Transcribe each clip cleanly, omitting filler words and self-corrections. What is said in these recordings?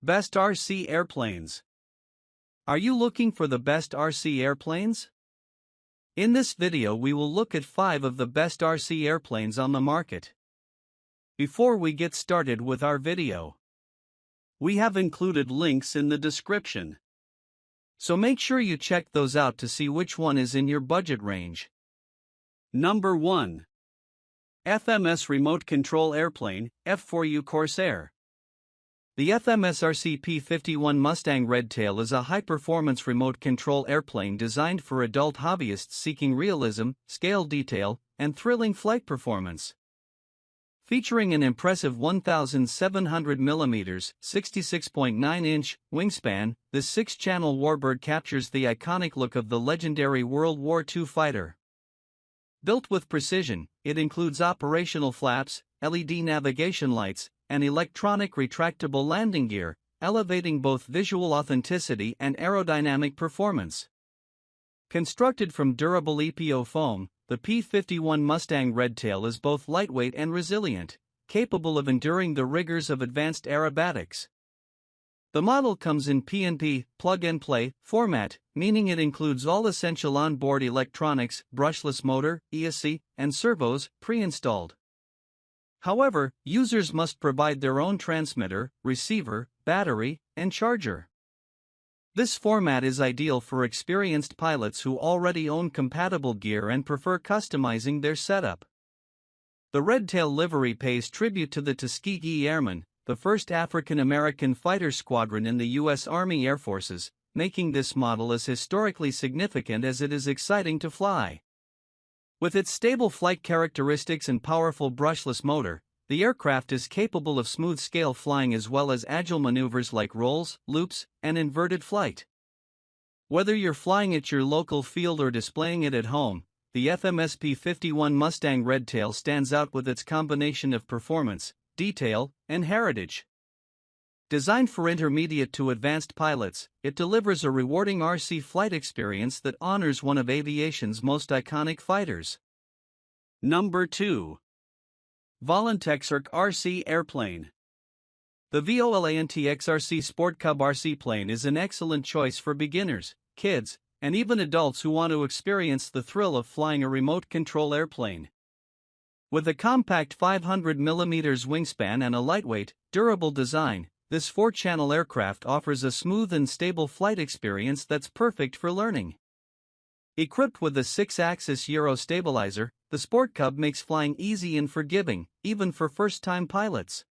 Best RC Airplanes. Are you looking for the best RC airplanes? In this video we will look at 5 of the best RC airplanes on the market. Before we get started with our video, we have included links in the description. So make sure you check those out to see which one is in your budget range. Number 1. FMS Remote Control Airplane, F4U Corsair. The FMS RC P51 Mustang Redtail is a high-performance remote control airplane designed for adult hobbyists seeking realism, scale detail, and thrilling flight performance. Featuring an impressive 1,700mm (66.9-inch) wingspan, this 6-channel warbird captures the iconic look of the legendary World War II fighter. Built with precision, it includes operational flaps, LED navigation lights, and electronic retractable landing gear, elevating both visual authenticity and aerodynamic performance. Constructed from durable EPO foam, the P51 Mustang Redtail is both lightweight and resilient, capable of enduring the rigors of advanced aerobatics. The model comes in P&P, plug-and-play, format, meaning it includes all essential onboard electronics, brushless motor, ESC, and servos, pre-installed. However, users must provide their own transmitter, receiver, battery, and charger. This format is ideal for experienced pilots who already own compatible gear and prefer customizing their setup. The Redtail livery pays tribute to the Tuskegee Airmen, the first African-American fighter squadron in the U.S. Army Air Forces, making this model as historically significant as it is exciting to fly. With its stable flight characteristics and powerful brushless motor, the aircraft is capable of smooth-scale flying as well as agile maneuvers like rolls, loops, and inverted flight. Whether you're flying at your local field or displaying it at home, the FMS P51 Mustang Redtail stands out with its combination of performance, detail, and heritage. Designed for intermediate to advanced pilots, it delivers a rewarding RC flight experience that honors one of aviation's most iconic fighters. Number 2. Volantexrc RC Airplane. The Volantexrc Sport Cub RC Plane is an excellent choice for beginners, kids, and even adults who want to experience the thrill of flying a remote control airplane. With a compact 500mm wingspan and a lightweight, durable design, this 4-channel aircraft offers a smooth and stable flight experience that's perfect for learning. Equipped with a 6-axis gyro stabilizer, the Sport Cub makes flying easy and forgiving, even for first-time pilots.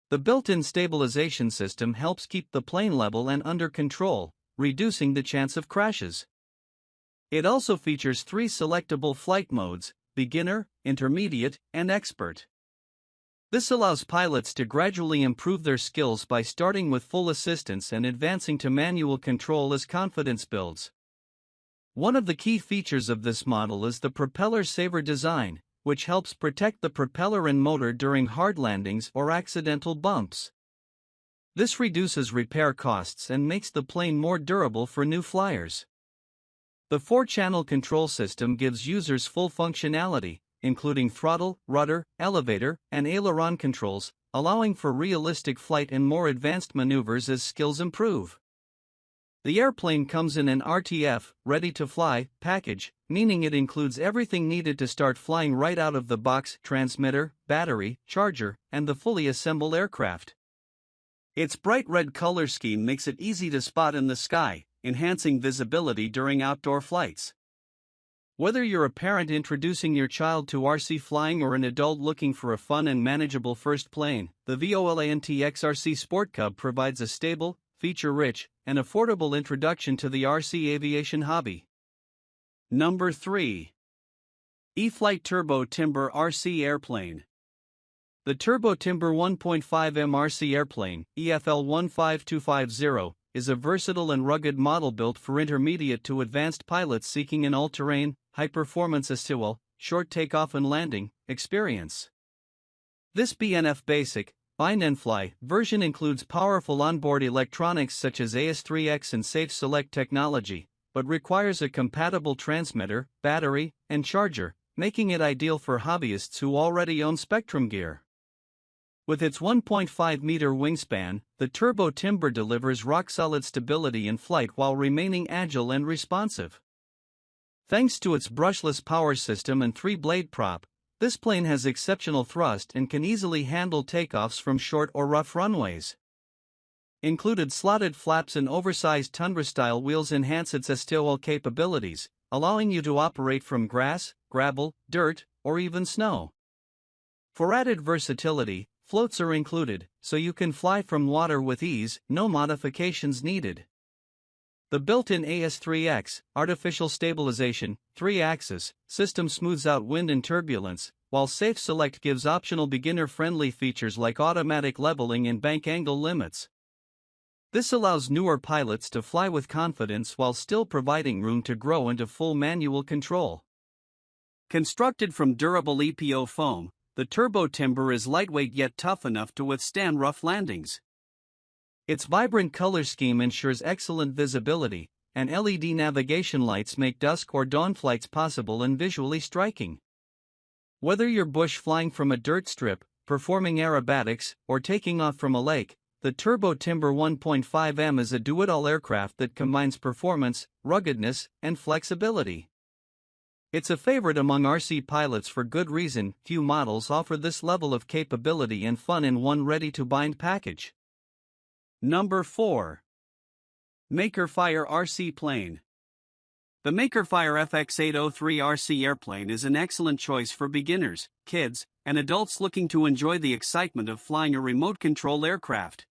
The built-in stabilization system helps keep the plane level and under control, reducing the chance of crashes. It also features 3 selectable flight modes: beginner, intermediate, and expert. This allows pilots to gradually improve their skills by starting with full assistance and advancing to manual control as confidence builds. One of the key features of this model is the propeller saver design, which helps protect the propeller and motor during hard landings or accidental bumps. This reduces repair costs and makes the plane more durable for new flyers. The 4-channel control system gives users full functionality, including throttle, rudder, elevator, and aileron controls, allowing for realistic flight and more advanced maneuvers as skills improve. The airplane comes in an RTF, ready-to-fly, package, meaning it includes everything needed to start flying right out of the box: transmitter, battery, charger, and the fully assembled aircraft. Its bright red color scheme makes it easy to spot in the sky, enhancing visibility during outdoor flights. Whether you're a parent introducing your child to RC flying or an adult looking for a fun and manageable first plane, the Volantexrc RC Sport Cub provides a stable, feature-rich, and affordable introduction to the RC aviation hobby. Number 3. E-Flite Turbo Timber RC Airplane. The Turbo Timber 1.5M RC Airplane, EFL 15250, is a versatile and rugged model built for intermediate to advanced pilots seeking an all-terrain, high-performance STOL, short takeoff and landing, experience. This BNF Basic, Bind and Fly version includes powerful onboard electronics such as AS3X and Safe Select technology, but requires a compatible transmitter, battery, and charger, making it ideal for hobbyists who already own Spectrum gear. With its 1.5-meter wingspan, the turbo timber delivers rock-solid stability in flight while remaining agile and responsive. Thanks to its brushless power system and 3-blade prop, this plane has exceptional thrust and can easily handle takeoffs from short or rough runways. Included slotted flaps and oversized Tundra-style wheels enhance its STOL capabilities, allowing you to operate from grass, gravel, dirt, or even snow. For added versatility, floats are included, so you can fly from water with ease, no modifications needed. The built-in AS3X, artificial stabilization, 3-axis, system smooths out wind and turbulence, while Safe Select gives optional beginner-friendly features like automatic leveling and bank angle limits. This allows newer pilots to fly with confidence while still providing room to grow into full manual control. Constructed from durable EPO foam, the turbo timber is lightweight yet tough enough to withstand rough landings. Its vibrant color scheme ensures excellent visibility, and LED navigation lights make dusk or dawn flights possible and visually striking. Whether you're bush flying from a dirt strip, performing aerobatics, or taking off from a lake, the Turbo Timber 1.5M is a do-it-all aircraft that combines performance, ruggedness, and flexibility. It's a favorite among RC pilots for good reason. Few models offer this level of capability and fun in one ready-to-bind package. Number 4. Makerfire RC Plane. The Makerfire FX803 RC Airplane is an excellent choice for beginners, kids, and adults looking to enjoy the excitement of flying a remote-control aircraft.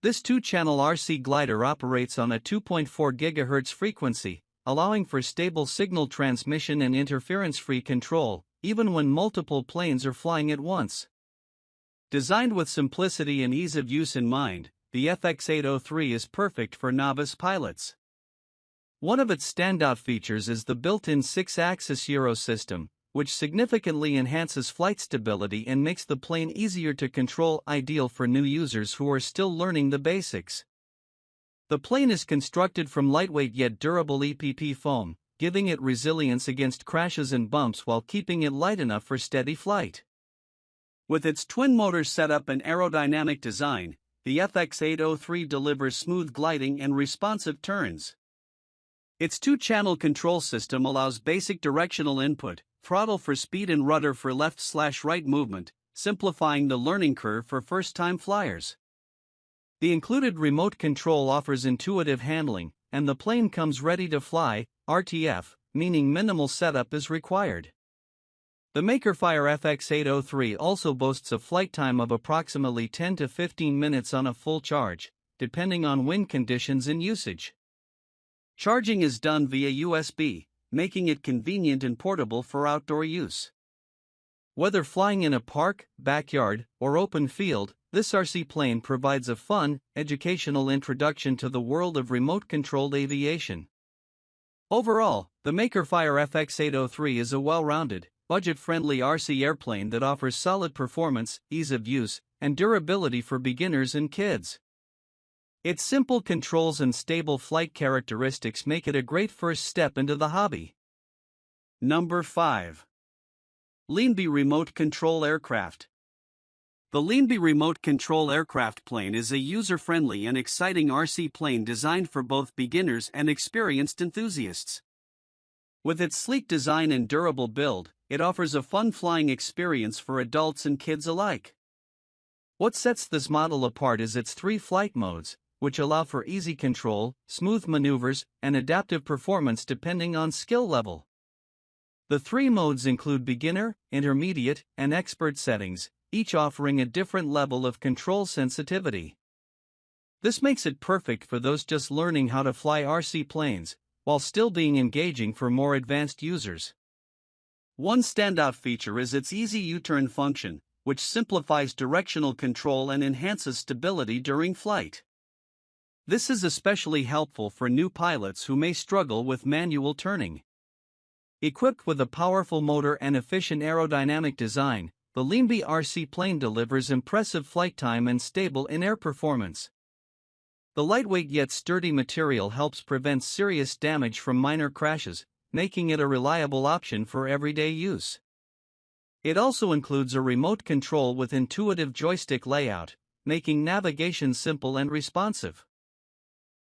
This 2-channel RC glider operates on a 2.4 GHz frequency, allowing for stable signal transmission and interference-free control, even when multiple planes are flying at once. Designed with simplicity and ease of use in mind, the FX803 is perfect for novice pilots. One of its standout features is the built-in 6-axis Euro system, which significantly enhances flight stability and makes the plane easier to control, ideal for new users who are still learning the basics. The plane is constructed from lightweight yet durable EPP foam, giving it resilience against crashes and bumps while keeping it light enough for steady flight. With its twin-motor setup and aerodynamic design, the FX803 delivers smooth gliding and responsive turns. Its 2-channel control system allows basic directional input, throttle for speed and rudder for left/right movement, simplifying the learning curve for first-time flyers. The included remote control offers intuitive handling, and the plane comes ready to fly, RTF, meaning minimal setup is required. The Makerfire FX803 also boasts a flight time of approximately 10 to 15 minutes on a full charge, depending on wind conditions and usage. Charging is done via USB, making it convenient and portable for outdoor use. Whether flying in a park, backyard, or open field, this RC plane provides a fun, educational introduction to the world of remote-controlled aviation. Overall, the Makerfire FX803 is a well-rounded, budget-friendly RC airplane that offers solid performance, ease of use, and durability for beginners and kids. Its simple controls and stable flight characteristics make it a great first step into the hobby. Number 5. LeanB Remote Control Aircraft. The LeanB Remote Control Aircraft Plane is a user-friendly and exciting RC plane designed for both beginners and experienced enthusiasts. With its sleek design and durable build, it offers a fun flying experience for adults and kids alike. What sets this model apart is its 3 flight modes, which allow for easy control, smooth maneuvers, and adaptive performance depending on skill level. The 3 modes include beginner, intermediate, and expert settings, each offering a different level of control sensitivity. This makes it perfect for those just learning how to fly RC planes, while still being engaging for more advanced users. One standout feature is its easy U-turn function, which simplifies directional control and enhances stability during flight. This is especially helpful for new pilots who may struggle with manual turning. Equipped with a powerful motor and efficient aerodynamic design, the LeanB RC plane delivers impressive flight time and stable in-air performance. The lightweight yet sturdy material helps prevent serious damage from minor crashes, making it a reliable option for everyday use. It also includes a remote control with intuitive joystick layout, making navigation simple and responsive.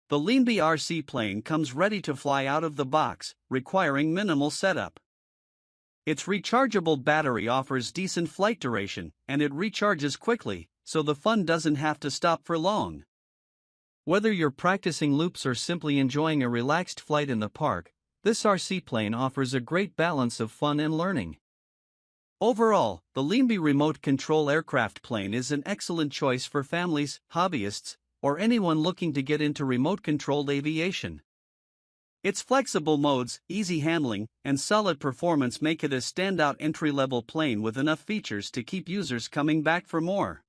The Leambe RC plane comes ready to fly out of the box, requiring minimal setup. Its rechargeable battery offers decent flight duration, and it recharges quickly, so the fun doesn't have to stop for long. Whether you're practicing loops or simply enjoying a relaxed flight in the park, this RC plane offers a great balance of fun and learning. Overall, the Leambe remote control aircraft plane is an excellent choice for families, hobbyists, or anyone looking to get into remote-controlled aviation. Its flexible modes, easy handling, and solid performance make it a standout entry-level plane with enough features to keep users coming back for more.